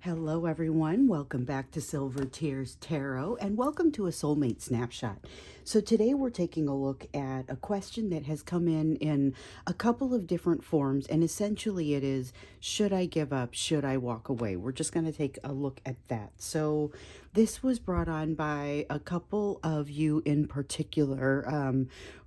Hello, everyone. Welcome back to Silver Tears Tarot and welcome to a Soulmate Snapshot. So, today we're taking a look at a question that has come in a couple of different forms, and essentially it is, should I give up? Should I walk away? We're just going to take a look at that. So, this was brought on by a couple of you in particular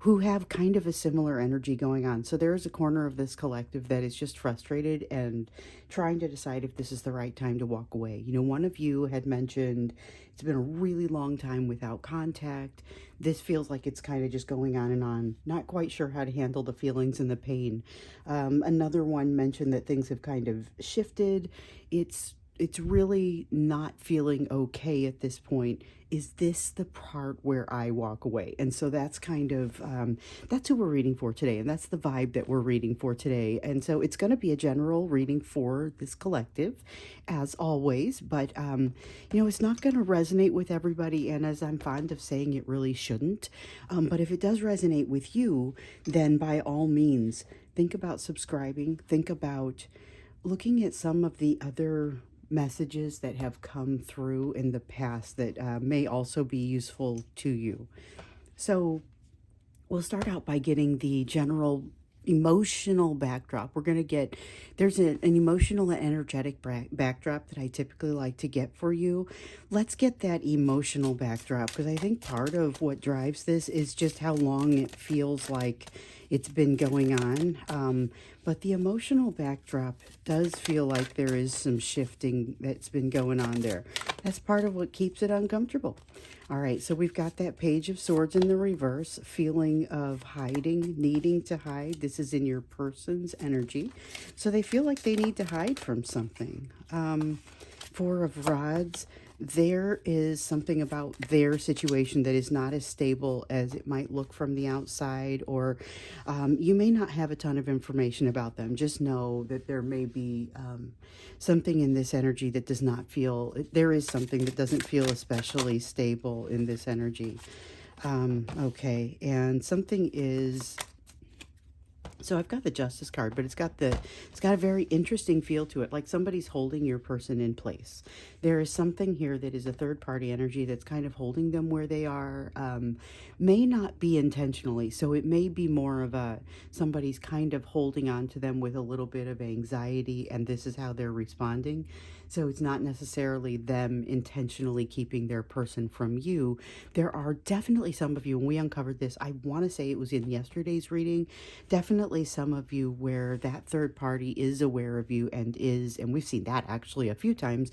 who have kind of a similar energy going on. So, there is a corner of this collective that is just frustrated and trying to decide if this is the right time to walk away. You know, one of you had mentioned it's been a really long time without contact. This feels like it's kind of just going on and on. Not quite sure how to handle the feelings and the pain. Another one mentioned that things have kind of shifted. It's really not feeling okay at this point. Is this the part where I walk away? And so that's kind of, that's who we're reading for today. And that's the vibe that we're reading for today. And so it's going to be a general reading for this collective, as always. But, you know, it's not going to resonate with everybody. And as I'm fond of saying, it really shouldn't. But if it does resonate with you, then by all means, think about subscribing. Think about looking at some of the other messages that have come through in the past that may also be useful to you. So we'll start out by getting the general emotional backdrop. We're going to get, there's an emotional and energetic backdrop that I typically like to get for you. Let's get that emotional backdrop, because I think part of what drives this is just how long it feels like it's been going on. But the emotional backdrop does feel like there is some shifting that's been going on there. That's part of what keeps it uncomfortable. All right, so we've got that Page of Swords in the reverse, feeling of hiding, needing to hide. This is in your person's energy. So they feel like they need to hide from something. Four of Rods, there is something about their situation that is not as stable as it might look from the outside, or you may not have a ton of information about them. Just know that there may be something in this energy that does not feel, there is something that doesn't feel especially stable in this energy. Okay, and something is, so I've got the Justice card, but it's got a very interesting feel to it, like somebody's holding your person in place. There is something here that is a third party energy that's kind of holding them where they are. May not be intentionally, so it may be more of a, somebody's kind of holding on to them with a little bit of anxiety, and this is how they're responding. So it's not necessarily them intentionally keeping their person from you. There are definitely some of you, and we uncovered this, I want to say it was in yesterday's reading, definitely some of you where that third party is aware of you and we've seen that actually a few times,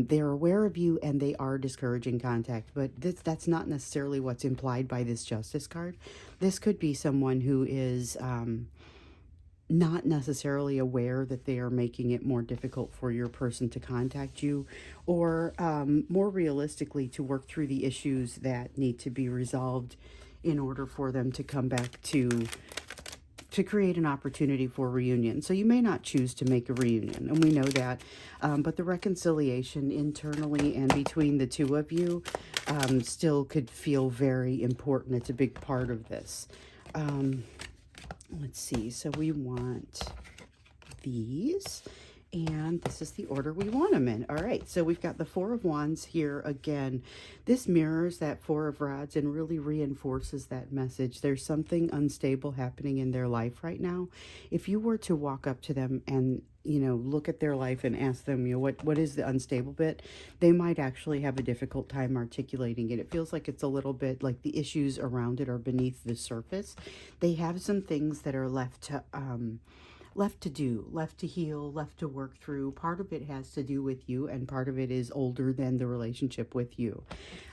they're aware of you and they are discouraging contact, but that's not necessarily what's implied by this Justice card. This could be someone who is not necessarily aware that they are making it more difficult for your person to contact you, or more realistically, to work through the issues that need to be resolved in order for them to come back to create an opportunity for reunion. So you may not choose to make a reunion, and we know that, but the reconciliation internally and between the two of you still could feel very important. It's a big part of this. Let's see, so we want these, and this is the order we want them in. All right, so we've got the Four of Wands here again. This mirrors that Four of Rods and really reinforces that message. There's something unstable happening in their life right now. If you were to walk up to them and, you know, look at their life and ask them, you know, what is the unstable bit, they might actually have a difficult time articulating it. It feels like it's a little bit like the issues around it are beneath the surface. They have some things that are left to do, left to heal, left to work through. Part of it has to do with you, and part of it is older than the relationship with you.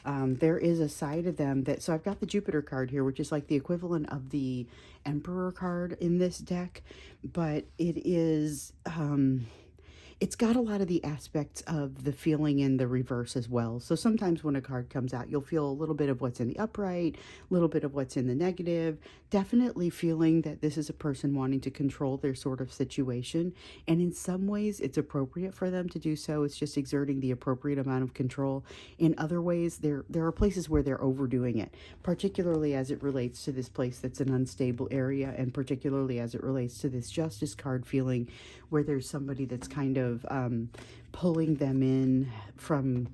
There is a side of them that, so I've got the Jupiter card here, which is like the equivalent of the Emperor card in this deck, but it is, it's got a lot of the aspects of the feeling in the reverse as well. So sometimes when a card comes out, you'll feel a little bit of what's in the upright, a little bit of what's in the negative, definitely feeling that this is a person wanting to control their sort of situation. And in some ways, it's appropriate for them to do so. It's just exerting the appropriate amount of control. In other ways, there are places where they're overdoing it, particularly as it relates to this place that's an unstable area, and particularly as it relates to this Justice card feeling where there's somebody that's kind of pulling them in from,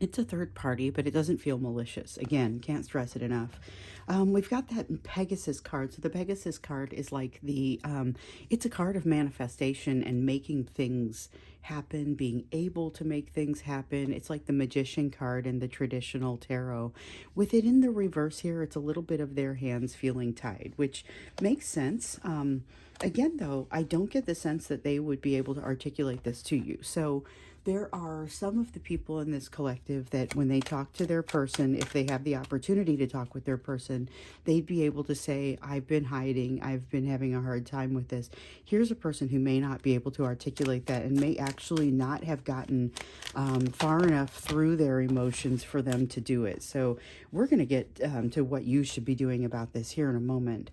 it's a third party, but it doesn't feel malicious. Again, can't stress it enough. We've got that Pegasus card. So the Pegasus card is like it's a card of manifestation and making things happen, being able to make things happen. It's like the Magician card in the traditional tarot. With it in the reverse here, it's a little bit of their hands feeling tied, which makes sense. Again, though, I don't get the sense that they would be able to articulate this to you. So there are some of the people in this collective that when they talk to their person, if they have the opportunity to talk with their person, they'd be able to say, I've been hiding, I've been having a hard time with this. Here's a person who may not be able to articulate that and may actually not have gotten far enough through their emotions for them to do it. So we're going to get to what you should be doing about this here in a moment.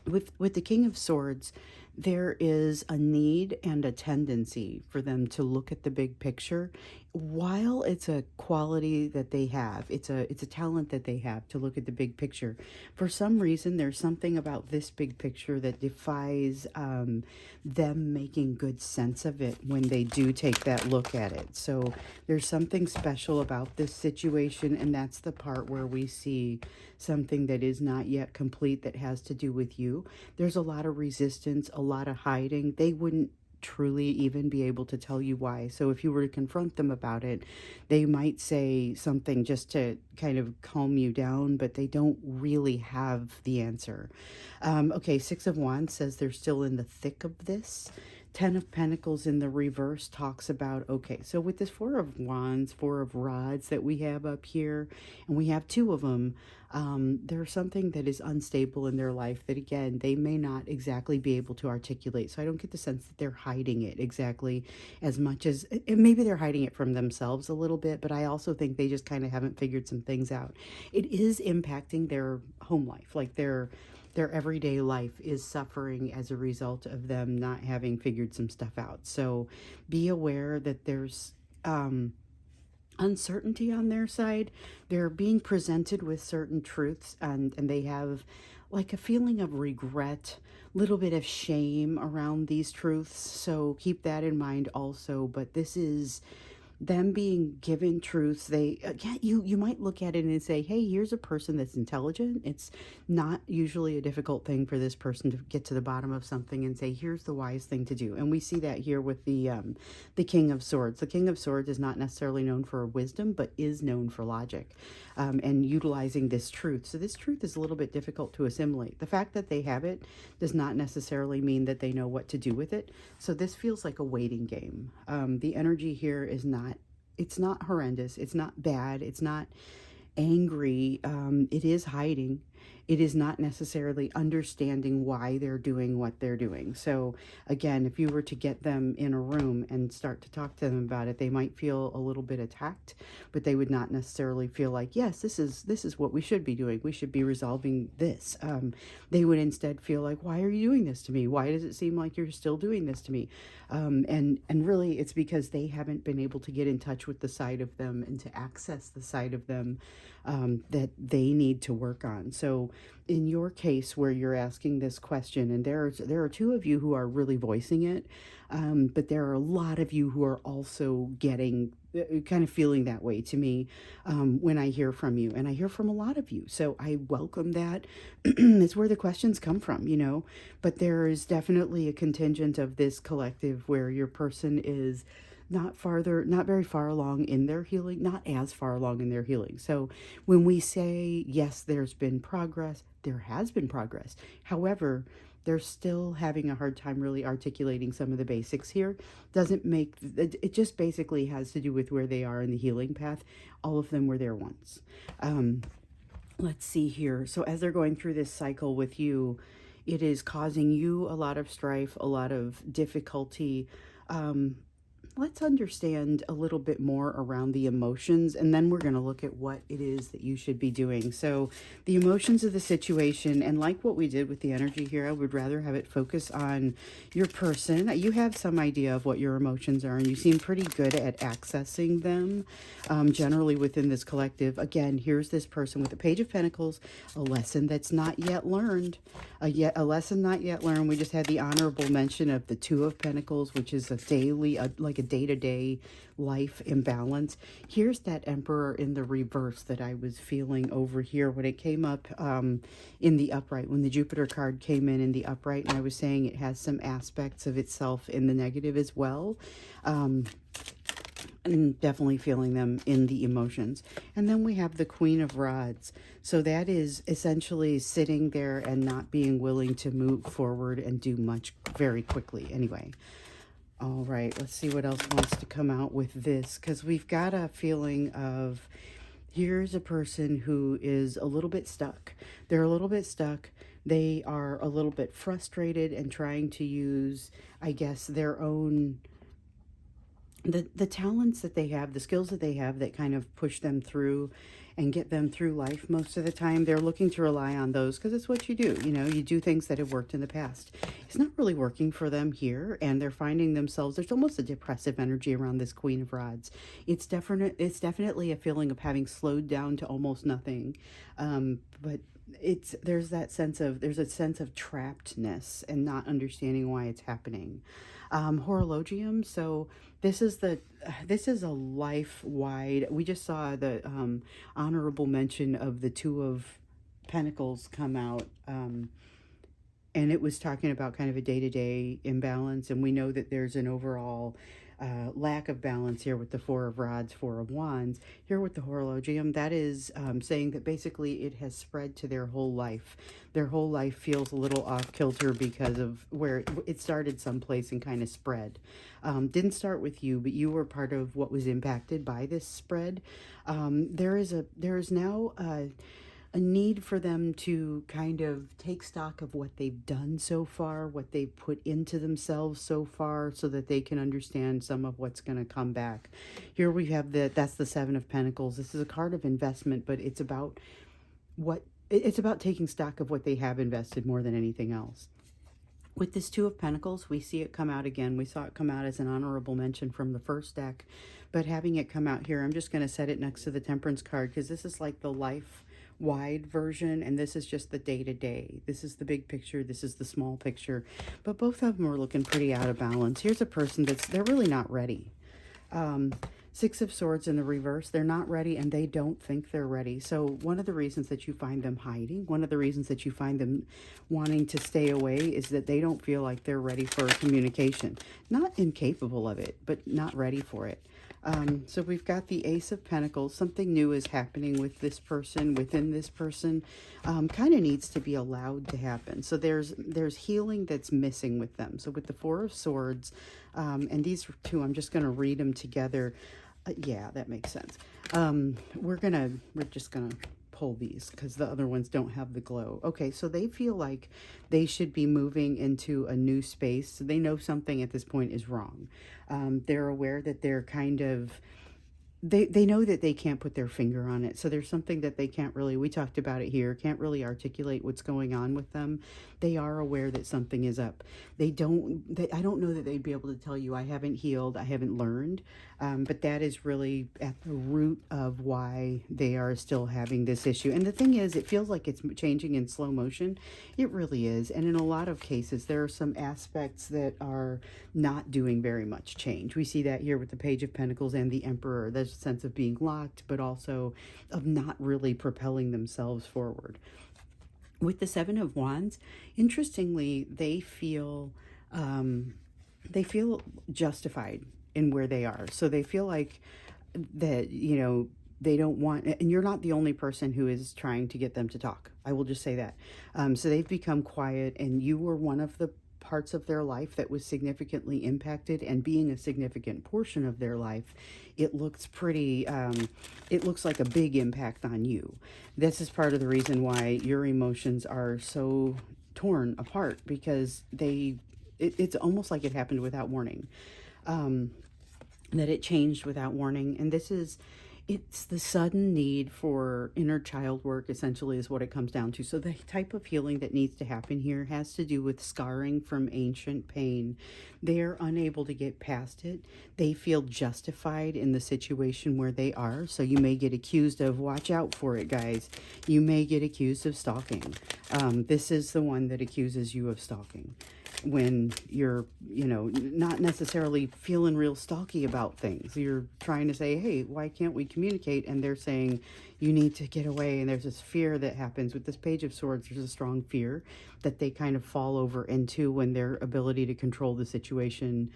With the King of Swords, there is a need and a tendency for them to look at the big picture. While it's a quality that they have, it's a talent that they have to look at the big picture. For some reason, there's something about this big picture that defies them making good sense of it when they do take that look at it. So there's something special about this situation, and that's the part where we see something that is not yet complete that has to do with you. There's a lot of resistance, a lot of hiding. They wouldn't truly even be able to tell you why. So if you were to confront them about it, they might say something just to kind of calm you down, but they don't really have the answer. Okay, Six of Wands says they're still in the thick of this. Ten of Pentacles in the reverse talks about, okay, so with this Four of Wands, Four of Rods that we have up here, and we have two of them, there's something that is unstable in their life that, again, they may not exactly be able to articulate. So I don't get the sense that they're hiding it exactly as much as, and maybe they're hiding it from themselves a little bit, but I also think they just kind of haven't figured some things out. It is impacting their home life, like their everyday life is suffering as a result of them not having figured some stuff out. So be aware that there's uncertainty on their side. They're being presented with certain truths, and they have like a feeling of regret, little bit of shame around these truths. So keep that in mind also. But this is them being given truths. They you might look at it and say, hey, here's a person that's intelligent. It's not usually a difficult thing for this person to get to the bottom of something and say, here's the wise thing to do. And we see that here with the King of Swords. The King of Swords is not necessarily known for wisdom, but is known for logic and utilizing this truth. So this truth is a little bit difficult to assimilate. The fact that they have it does not necessarily mean that they know what to do with it. So this feels like a waiting game. The energy here is not, it's not horrendous. It's not bad. It's not angry. It is hiding. It is not necessarily understanding why they're doing what they're doing. So again, if you were to get them in a room and start to talk to them about it, they might feel a little bit attacked, but they would not necessarily feel like, yes, this is what we should be doing. We should be resolving this. They would instead feel like, why are you doing this to me? Why does it seem like you're still doing this to me? And really it's because they haven't been able to get in touch with the side of them and to access the side of them that they need to work on. So in your case where you're asking this question, and there are two of you who are really voicing it, but there are a lot of you who are also getting kind of feeling that way to me when I hear from you, and I hear from a lot of you. So I welcome that. It's where the questions come from, you know, but there is definitely a contingent of this collective where your person is not very far along in their healing, not as far along in their healing. So when we say, yes, there's been progress, there has been progress. However, they're still having a hard time really articulating some of the basics here. Doesn't make, it just basically has to do with where they are in the healing path. All of them were there once. Let's see here. So as they're going through this cycle with you, it is causing you a lot of strife, a lot of difficulty. let's understand a little bit more around the emotions, and then we're going to look at what it is that you should be doing. So the emotions of the situation, and like what we did with the energy here, I would rather have it focus on your person. You have some idea of what your emotions are, and you seem pretty good at accessing them, generally within this collective. Again, here's this person with the Page of Pentacles, a lesson that's not yet learned, a lesson not yet learned. We just had the honorable mention of the Two of Pentacles, which is a daily, like a day-to-day life imbalance. Here's that Emperor in the reverse that I was feeling over here when it came up in the upright, when the Jupiter card came in the upright, and I was saying it has some aspects of itself in the negative as well. And definitely feeling them in the emotions. And then we have the Queen of Rods. So that is essentially sitting there and not being willing to move forward and do much very quickly. Anyway, all right, let's see what else wants to come out with this, because we've got a feeling of, here's a person who is a little bit stuck. They're a little bit stuck. They are a little bit frustrated and trying to use, I guess, their own the talents that they have, the skills that they have that kind of push them through and get them through life most of the time. They're looking to rely on those because it's what you do. You know, you do things that have worked in the past. It's not really working for them here, and they're finding themselves, there's almost a depressive energy around this Queen of Rods. It's definitely a feeling of having slowed down to almost nothing. But there's a sense of trappedness and not understanding why it's happening. Horologium. So this is a life-wide, we just saw the honorable mention of the Two of Pentacles come out, and it was talking about kind of a day-to-day imbalance, and we know that there's an overall lack of balance here with the Four of Rods, Four of Wands. Here with the Horologium, that is saying that basically it has spread to their whole life. Their whole life feels a little off kilter because of where it started someplace and kind of spread. Didn't start with you, but you were part of what was impacted by this spread. There is now a need for them to kind of take stock of what they've done so far, what they've put into themselves so far, so that they can understand some of what's going to come back. Here we have that's the Seven of Pentacles. This is a card of investment, but it's about taking stock of what they have invested more than anything else. With this Two of Pentacles, we see it come out again. We saw it come out as an honorable mention from the first deck, but having it come out here, I'm just going to set it next to the Temperance card, because this is like the life wide version, and this is just the day-to-day. This is the big picture, this is the small picture, but both of them are looking pretty out of balance. Here's a person they're really not ready. Six of Swords in the reverse, they're not ready, and they don't think they're ready. So one of the reasons that you find them hiding, one of the reasons that you find them wanting to stay away, is that they don't feel like they're ready for communication. Not incapable of it, but not ready for it. So we've got the Ace of Pentacles. Something new is happening with this person, within this person. Kind of needs to be allowed to happen. So there's healing that's missing with them. So with the Four of Swords, and these two, I'm just going to read them together. Yeah, that makes sense. We're just gonna pull these because the other ones don't have the glow. Okay, so they feel like they should be moving into a new space. So they know something at this point is wrong. They're aware that they're kind of, they know that they can't put their finger on it. So there's something that they can't really, we talked about it here, can't really articulate what's going on with them. They are aware that something is up. I don't know that they'd be able to tell you, I haven't healed, I haven't learned. But that is really at the root of why they are still having this issue. And the thing is, it feels like it's changing in slow motion. It really is. And in a lot of cases, there are some aspects that are not doing very much change. We see that here with the Page of Pentacles and the Emperor. There's a sense of being locked, but also of not really propelling themselves forward. With the Seven of Wands, interestingly, they feel justified in where they are. So they feel like that, you know, they don't want, and you're not the only person who is trying to get them to talk. I will just say that. So they've become quiet, and you were one of the parts of their life that was significantly impacted, and being a significant portion of their life, it looks pretty, it looks like a big impact on you. This is part of the reason why your emotions are so torn apart, because it's almost like it happened without warning. that it changed without warning. And it's the sudden need for inner child work, essentially, is what it comes down to. So the type of healing that needs to happen here has to do with scarring from ancient pain. They're unable to get past it. They feel justified in the situation where they are. So you may get accused of, watch out for it, guys. You may get accused of stalking. This is the one that accuses you of stalking when you're, not necessarily feeling real stalky about things. You're trying to say, hey, why can't we communicate? And they're saying, you need to get away. And there's this fear that happens with this Page of Swords. There's a strong fear that they kind of fall over into when their ability to control the situation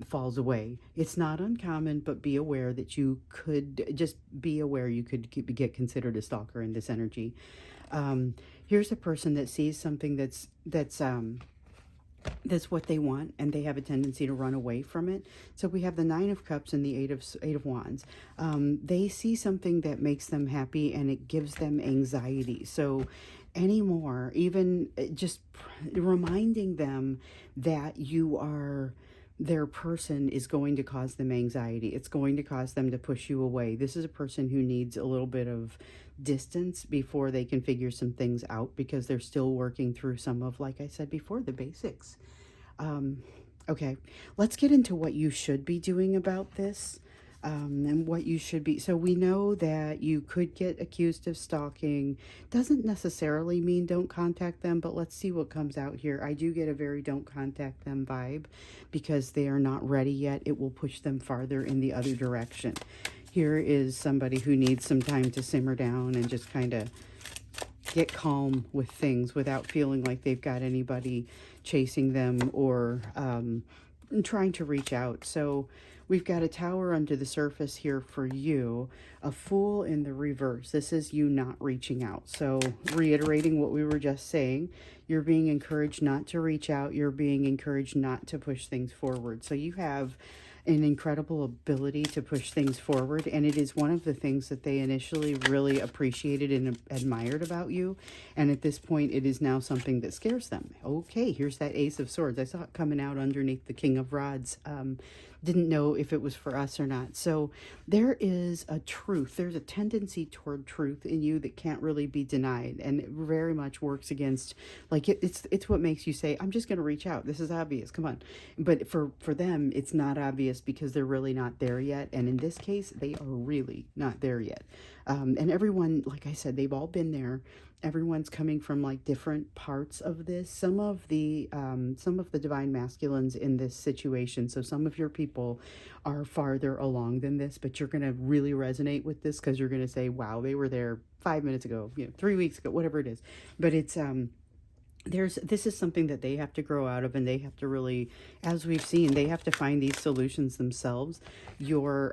falls away. It's not uncommon, but be aware that you could get considered a stalker in this energy. Here's a person that sees something that's what they want, and they have a tendency to run away from it. So we have the Nine of Cups and the Eight of Wands. They see something that makes them happy, and it gives them anxiety. So anymore, even just reminding them that you are their person is going to cause them anxiety. It's going to cause them to push you away. This is a person who needs a little bit of distance before they can figure some things out, because they're still working through some of, like I said before, the basics. Okay, let's get into what you should be doing about this. And what you should be. So we know that you could get accused of stalking. Doesn't necessarily mean don't contact them, but let's see what comes out here. I do get a very don't contact them vibe, because they are not ready yet. It will push them farther in the other direction. Here is somebody who needs some time to simmer down and just kind of get calm with things without feeling like they've got anybody chasing them or trying to reach out. So we've got a Tower under the surface here for you, a Fool in the reverse. This is you not reaching out. So reiterating what we were just saying, you're being encouraged not to reach out. You're being encouraged not to push things forward. So you have an incredible ability to push things forward, and it is one of the things that they initially really appreciated and admired about you, and at this point it is now something that scares them. Okay, here's that Ace of Swords. I saw it coming out underneath the King of Rods. Didn't know if it was for us or not. So there is a truth. There's a tendency toward truth in you that can't really be denied, and it very much works against, like, it's what makes you say, I'm just going to reach out. This is obvious. Come on. But for them, it's not obvious because they're really not there yet. And in this case, they are really not there yet. And everyone, like I said, they've all been there. Everyone's coming from like different parts of this. Some of the divine masculines in this situation. So some of your people are farther along than this, but you're going to really resonate with this because you're going to say, wow, they were there 5 minutes ago, 3 weeks ago, whatever it is. But it's, this is something that they have to grow out of, and they have to really, as we've seen, they have to find these solutions themselves. Your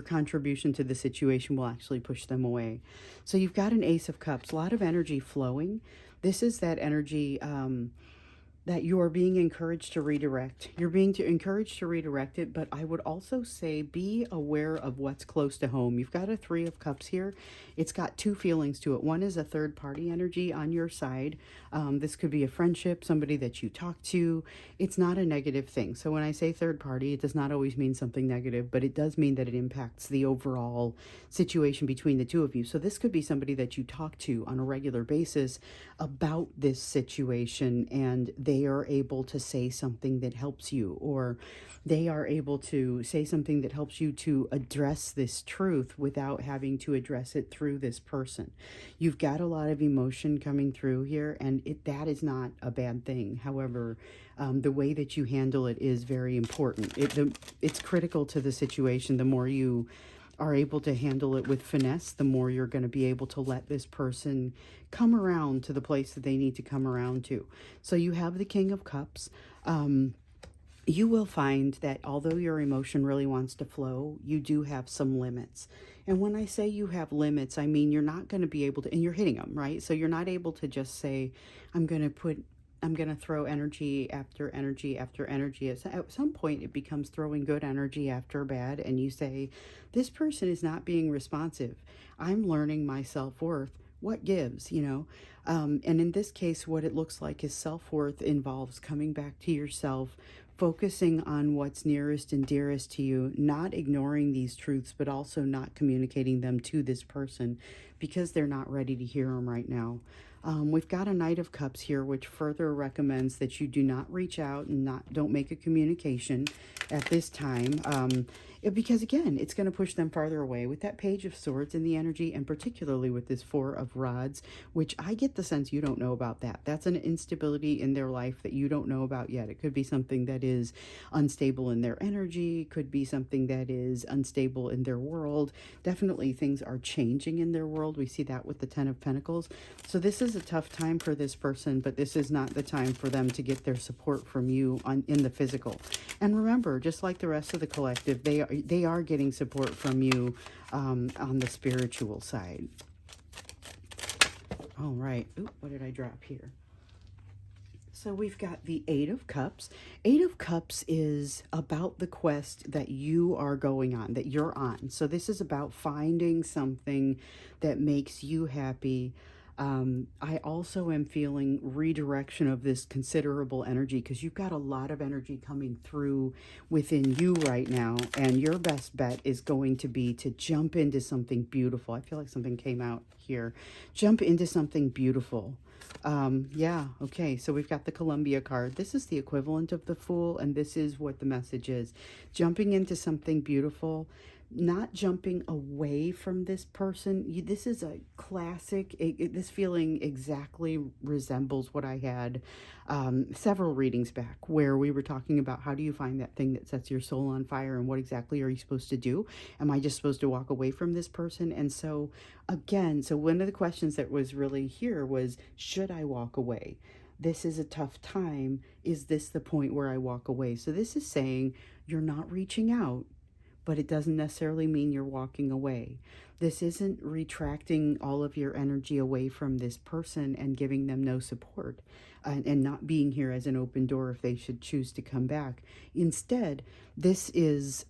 contribution to the situation will actually push them away. So you've got an Ace of Cups, a lot of energy flowing. This is that energy that you are being encouraged to redirect. You're being encouraged to redirect it, but I would also say be aware of what's close to home. You've got a Three of Cups here. It's got two feelings to it. One is a third party energy on your side. This could be a friendship, somebody that you talk to. It's not a negative thing. So when I say third party, it does not always mean something negative, but it does mean that it impacts the overall situation between the two of you. So this could be somebody that you talk to on a regular basis about this situation, and they are able to say something that helps you, or they are able to say something that helps you to address this truth without having to address it through this person. You've got a lot of emotion coming through here, and that is not a bad thing. However, the way that you handle it is very important. It's critical to the situation. The more you are able to handle it with finesse, the more you're going to be able to let this person come around to the place that they need to come around to. So you have the King of Cups. You will find that although your emotion really wants to flow, you do have some limits. And when I say you have limits, I mean you're not going to be able to, and you're hitting them, right? So you're not able to just say, I'm going to throw energy after energy after energy. At some point, it becomes throwing good energy after bad, and you say, this person is not being responsive. I'm learning my self-worth. What gives, and in this case, what it looks like is self-worth involves coming back to yourself focusing on what's nearest and dearest to you, not ignoring these truths, but also not communicating them to this person because they're not ready to hear them right now. We've got a Knight of Cups here, which further recommends that you do not reach out and don't make a communication at this time. Because again, it's going to push them farther away with that Page of Swords in the energy, and particularly with this Four of Rods, which I get the sense you don't know about that. That's an instability in their life that you don't know about yet. It could be something that is unstable in their energy, could be something that is unstable in their world. Definitely things are changing in their world. We see that with the Ten of Pentacles. So this is a tough time for this person, but this is not the time for them to get their support from you in the physical. And remember, just like the rest of the collective, they are getting support from you on the spiritual side. All right. Ooh, what did I drop here? So we've got the Eight of Cups. Eight of Cups is about the quest that you are going on, that you're on. So this is about finding something that makes you happy. I also am feeling redirection of this considerable energy because you've got a lot of energy coming through within you right now, and your best bet is going to be to jump into something beautiful. I feel like something came out here. Jump into something beautiful. Yeah, okay, so we've got the Columbia card. This is the equivalent of the Fool, and this is what the message is. Jumping into something beautiful, not jumping away from this person. This is a classic, this feeling exactly resembles what I had several readings back, where we were talking about how do you find that thing that sets your soul on fire, and what exactly are you supposed to do? Am I just supposed to walk away from this person? And so again, so one of the questions that was really here was, should I walk away? This is a tough time. Is this the point where I walk away? So this is saying you're not reaching out, but it doesn't necessarily mean you're walking away. This isn't retracting all of your energy away from this person and giving them no support and not being here as an open door if they should choose to come back. Instead, this is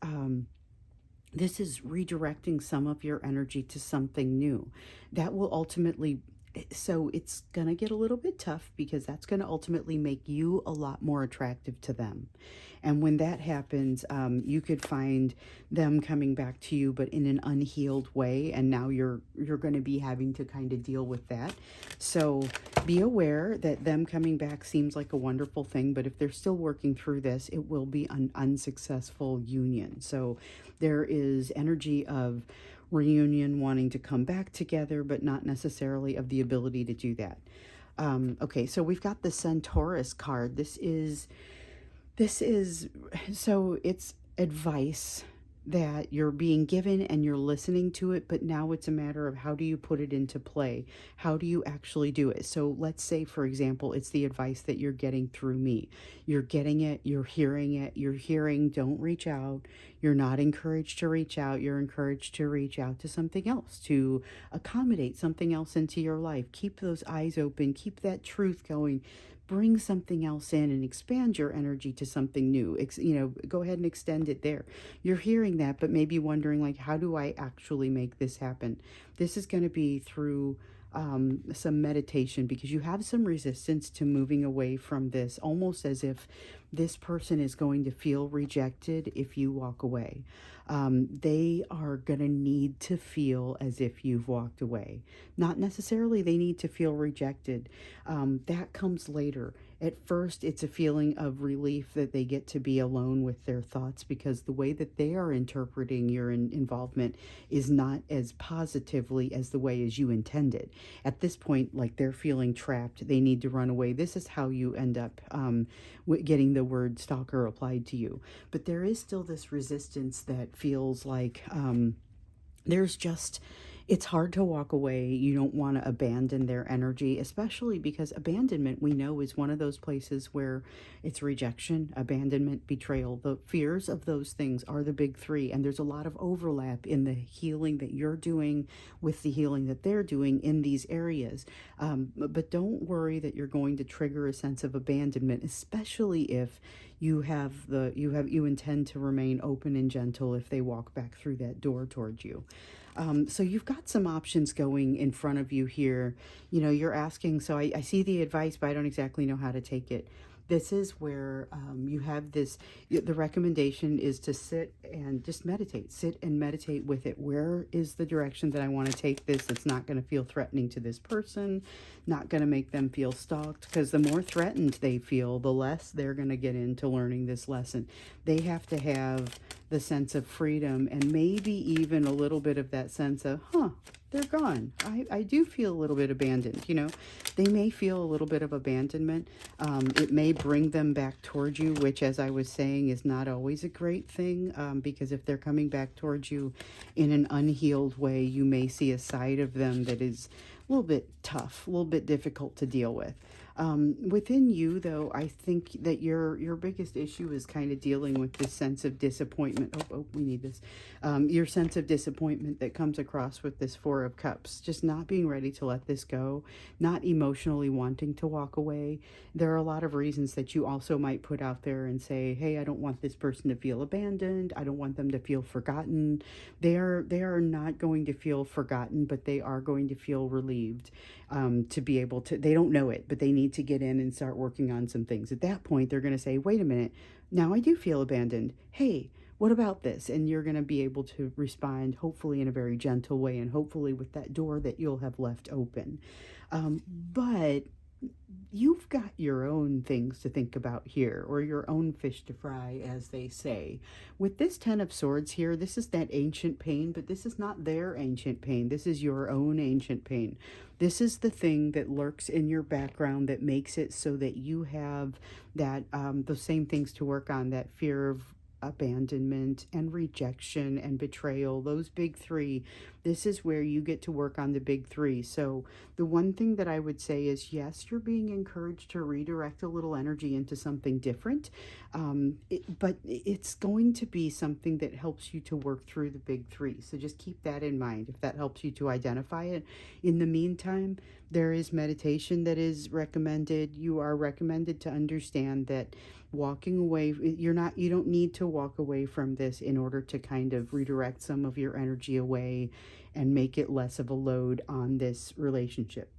redirecting some of your energy to something new that will ultimately, so it's going to get a little bit tough because that's going to ultimately make you a lot more attractive to them. And when that happens, you could find them coming back to you, but in an unhealed way. And now you're going to be having to kind of deal with that. So be aware that them coming back seems like a wonderful thing, but if they're still working through this, it will be an unsuccessful union. So there is energy of reunion, wanting to come back together, but not necessarily of the ability to do that. Okay, so we've got the Centaurus card. This is, so it's advice that you're being given and you're listening to it, but now it's a matter of how do you put it into play? How do you actually do it? So let's say, for example, it's the advice that you're getting through me. You're getting it, you're hearing, don't reach out. You're not encouraged to reach out. You're encouraged to reach out to something else, to accommodate something else into your life. Keep those eyes open, keep that truth going. Bring something else in and expand your energy to something new. Go ahead and extend it there. You're hearing that, but maybe wondering, like, how do I actually make this happen? This is going to be through some meditation, because you have some resistance to moving away from this, almost as if this person is going to feel rejected if you walk away. They are going to need to feel as if you've walked away. Not necessarily they need to feel rejected. That comes later. At first, it's a feeling of relief that they get to be alone with their thoughts, because the way that they are interpreting your involvement is not as positively as the way as you intended. At this point, like, they're feeling trapped. They need to run away. This is how you end up getting the word stalker applied to you. But there is still this resistance that feels like it's hard to walk away. You don't want to abandon their energy, especially because abandonment, we know, is one of those places where it's rejection, abandonment, betrayal. The fears of those things are the big three, and there's a lot of overlap in the healing that you're doing with the healing that they're doing in these areas. But don't worry that you're going to trigger a sense of abandonment, especially if you intend to remain open and gentle if they walk back through that door towards you. So you've got some options going in front of you here. You're asking, so I see the advice, but I don't exactly know how to take it. This is where you have this, the recommendation is to sit and just meditate. Sit and meditate with it. Where is the direction that I want to take this? It's not going to feel threatening to this person, not going to make them feel stalked, because the more threatened they feel, the less they're going to get into learning this lesson. They have to have the sense of freedom and maybe even a little bit of that sense of, they're gone. I do feel a little bit abandoned, you know. They may feel a little bit of abandonment. It may bring them back towards you, which, as I was saying, is not always a great thing, because if they're coming back towards you in an unhealed way, you may see a side of them that is a little bit tough, a little bit difficult to deal with. Within you, though, I think that your biggest issue is kind of dealing with this sense of disappointment. We need this. Your sense of disappointment that comes across with this Four of Cups, just not being ready to let this go, not emotionally wanting to walk away. There are a lot of reasons that you also might put out there and say, hey, I don't want this person to feel abandoned. I don't want them to feel forgotten. They are not going to feel forgotten, but they are going to feel relieved, to be able to, they don't know it, but they need to get in and start working on some things. At that point, they're going to say, wait a minute, now I do feel abandoned. Hey, what about this? And you're going to be able to respond, hopefully in a very gentle way, and hopefully with that door that you'll have left open. But you've got your own things to think about here, or your own fish to fry, as they say. With this Ten of Swords here, this is that ancient pain, but this is not their ancient pain. This is your own ancient pain. This is the thing that lurks in your background that makes it so that you have that, the same things to work on, that fear of abandonment and rejection and betrayal, those big three. This is where you get to work on the big three. So the one thing that I would say is, yes, you're being encouraged to redirect a little energy into something different, but it's going to be something that helps you to work through the big three. So just keep that in mind if that helps you to identify it. In the meantime, there is meditation that is recommended. You are recommended to understand that walking away, you don't need to walk away from this in order to kind of redirect some of your energy away and make it less of a load on this relationship.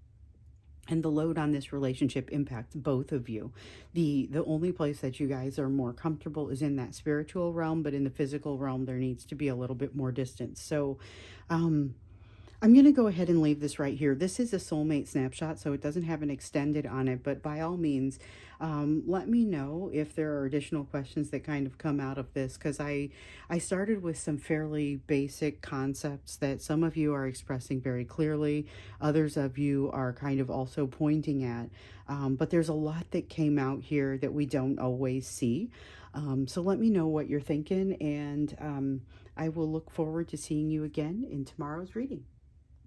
And the load on this relationship impacts both of you. The only place that you guys are more comfortable is in that spiritual realm, but in the physical realm, there needs to be a little bit more distance. So, I'm going to go ahead and leave this right here. This is a soulmate snapshot, so it doesn't have an extended on it, but by all means, let me know if there are additional questions that kind of come out of this, because I started with some fairly basic concepts that some of you are expressing very clearly. Others of you are kind of also pointing at, but there's a lot that came out here that we don't always see. So let me know what you're thinking, and I will look forward to seeing you again in tomorrow's reading.